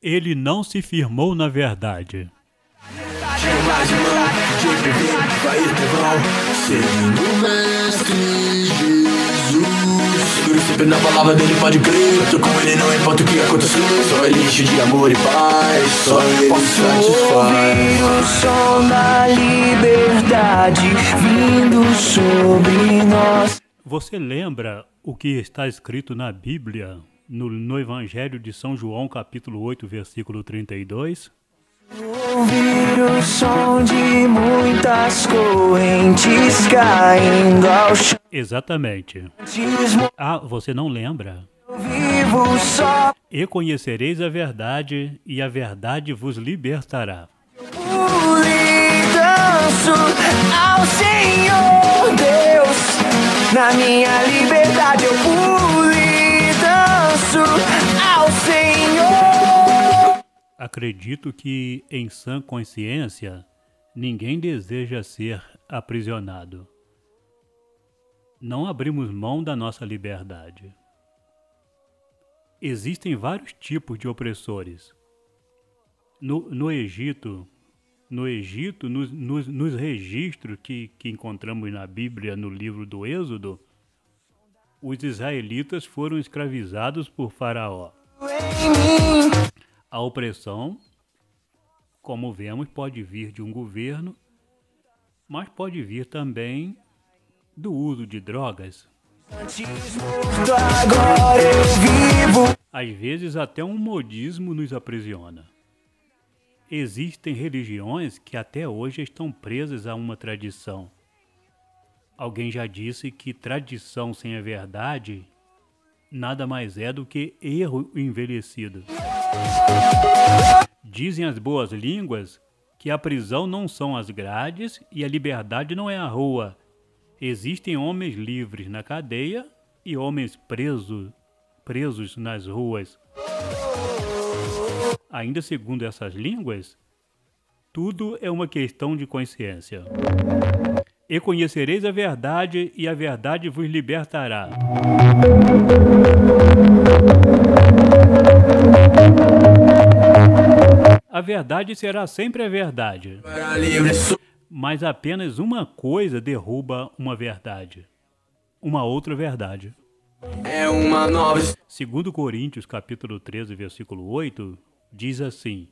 Ele não se firmou na verdade. Seguindo o Mestre Jesus, seguro sempre na palavra dele, pode crer. Tô com ele, não importa o que acontecer. Só ele enche de amor e paz, só ele satisfaz. Ouvir o som da liberdade vindo sobre nós. Você lembra o que está escrito na Bíblia, no Evangelho de São João, capítulo 8, versículo 32? Ouvir o som de muitas correntes caindo ao chão. Exatamente. Ah, você não lembra? Vivo só. E conhecereis a verdade, e a verdade vos libertará. Pulo e danço ao Senhor Deus. Na minha liberdade eu pulo e danço ao Senhor. Acredito que, em sã consciência, ninguém deseja ser aprisionado. Não abrimos mão da nossa liberdade. Existem vários tipos de opressores. No Egito, nos registros que encontramos na Bíblia, no livro do Êxodo, os israelitas foram escravizados por Faraó. A opressão, como vemos, pode vir de um governo, mas pode vir também do uso de drogas. Às vezes até um modismo nos aprisiona. Existem religiões que até hoje estão presas a uma tradição. Alguém já disse que tradição sem a verdade nada mais é do que erro envelhecido. Dizem as boas línguas que a prisão não são as grades e a liberdade não é a rua. Existem homens livres na cadeia e homens presos nas ruas. Ainda segundo essas línguas, tudo é uma questão de consciência. E conhecereis a verdade, e a verdade vos libertará. A verdade será sempre a verdade. Mas apenas uma coisa derruba uma verdade. Uma outra verdade. É uma nova. Segundo Coríntios, capítulo 13, versículo 8, diz assim: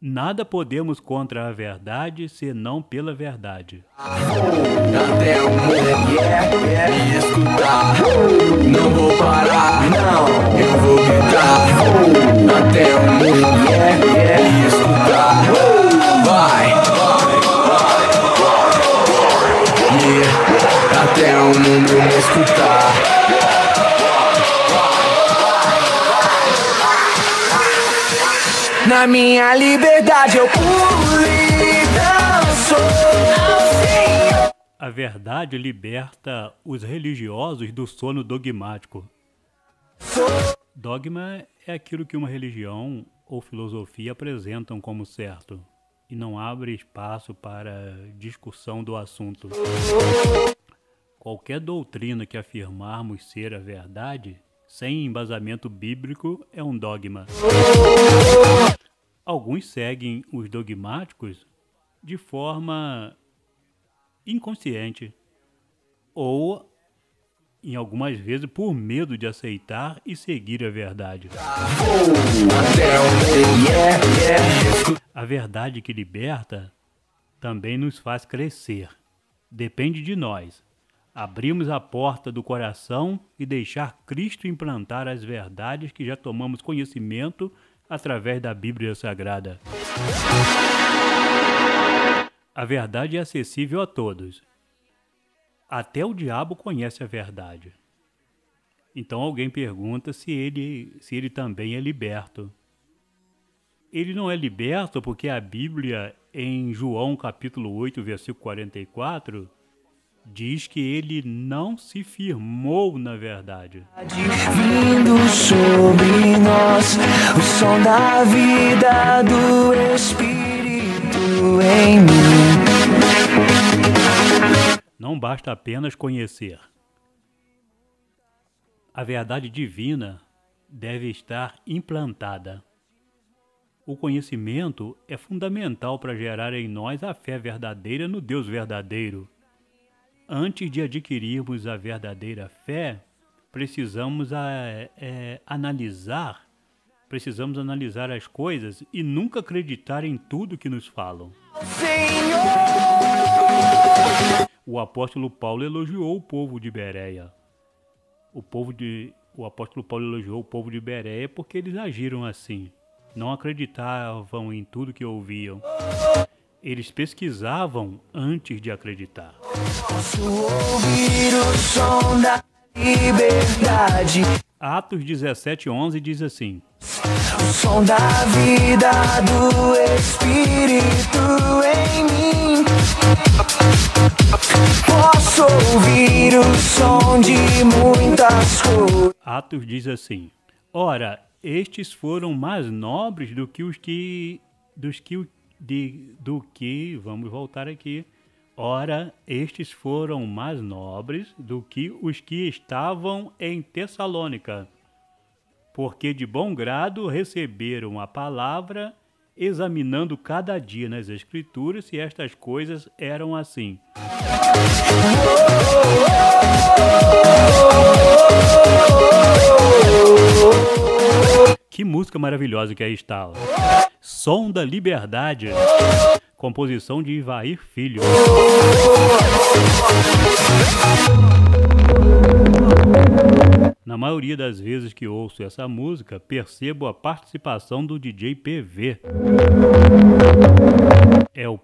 nada podemos contra a verdade, senão pela verdade. Até o mundo me escutar. Não vou parar, não, eu vou gritar. Até o mundo me escutar. Vai, até o mundo me escutar. Na minha liberdade eu pulo e danço ao Senhor. A verdade liberta os religiosos do sono dogmático. Dogma é aquilo que uma religião ou filosofia apresentam como certo e não abre espaço para discussão do assunto. Qualquer doutrina que afirmarmos ser a verdade, sem embasamento bíblico, é um dogma. Alguns seguem os dogmáticos de forma inconsciente ou, em algumas vezes, por medo de aceitar e seguir a verdade. A verdade que liberta também nos faz crescer. Depende de nós. Abrimos a porta do coração e deixar Cristo implantar as verdades que já tomamos conhecimento através da Bíblia Sagrada. A verdade é acessível a todos. Até o diabo conhece a verdade. Então alguém pergunta se ele também é liberto. Ele não é liberto porque a Bíblia, em João capítulo 8, versículo 44, diz que ele não se firmou na verdade. Vindo sobre nós, o som da vida do Espírito. não basta apenas conhecer. A verdade divina deve estar implantada. O conhecimento é fundamental para gerar em nós a fé verdadeira no Deus verdadeiro. Antes de adquirirmos a verdadeira fé, precisamos analisar as coisas e nunca acreditar em tudo que nos falam. Senhor, O apóstolo Paulo elogiou o povo de Bereia. O apóstolo Paulo elogiou o povo de Bereia porque eles agiram assim. Não acreditavam em tudo que ouviam. Eles pesquisavam antes de acreditar. posso ouvir o som da liberdade, Atos 17:11 diz assim: o som da vida do Espírito em mim. Posso ouvir o som de muitas coisas. Atos diz assim: Ora, estes foram mais nobres do que vamos voltar aqui. Ora, estes foram mais nobres do que os que estavam em Tessalônica, porque de bom grado receberam a palavra, examinando cada dia nas Escrituras se estas coisas eram assim. Que música maravilhosa que aí está. Som da Liberdade. Composição de Ivair Filho. Na maioria das vezes que ouço essa música, percebo a participação do DJ PV. É o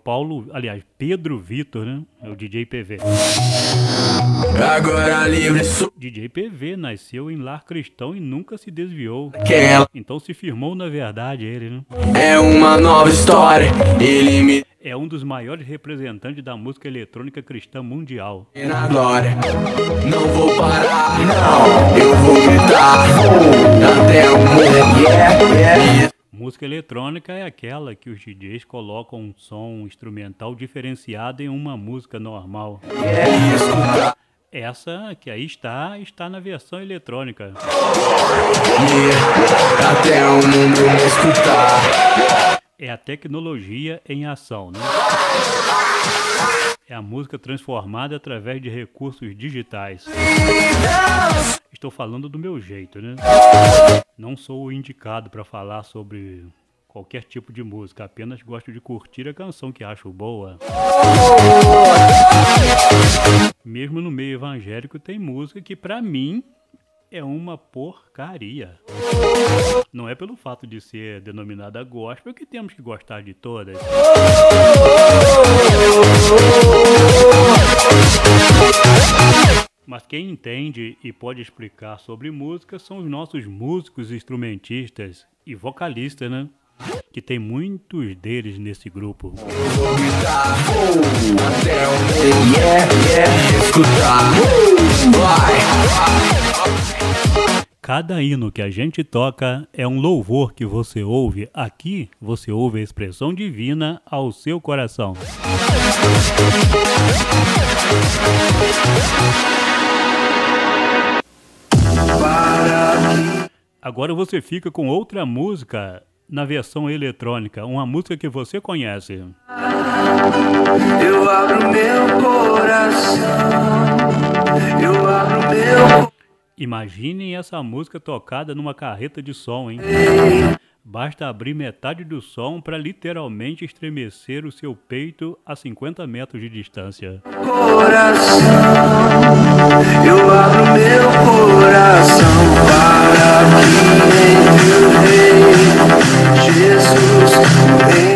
Pedro Vitor, né? É o DJ PV. Agora livre sou DJ PV nasceu em lar cristão e nunca se desviou. aquela. Então se firmou na verdade ele, né? É uma nova história. Ele me É um dos maiores representantes da música eletrônica cristã mundial. tem na glória. Não vou parar, não. Eu vou gritar até o mundo. Yeah. Música eletrônica é aquela que os DJs colocam um som instrumental diferenciado em uma música normal. Escutar. Essa que aí está na versão eletrônica. Até o mundo me escutar. É a tecnologia em ação, né? É a música transformada através de recursos digitais. Estou falando do meu jeito, né? Não sou o indicado para falar sobre qualquer tipo de música, apenas gosto de curtir a canção que acho boa. Mesmo no meio evangélico tem música que para mim é uma porcaria. Não é pelo fato de ser denominada gospel que temos que gostar de todas. Mas quem entende e pode explicar sobre música são os nossos músicos, instrumentistas e vocalistas, né? Que tem muitos deles nesse grupo. Vou gritar até o mundo escutar. Cada hino que a gente toca é um louvor que você ouve. Aqui você ouve a expressão divina ao seu coração. Agora você fica com outra música na versão eletrônica, uma música que você conhece. Eu abro meu coração, eu abro meu. Imaginem essa música tocada numa carreta de som, hein? Basta abrir metade do som para literalmente estremecer o seu peito a 50 metros de distância. Coração, eu abro meu coração para que entre o Rei Jesus, o Rei.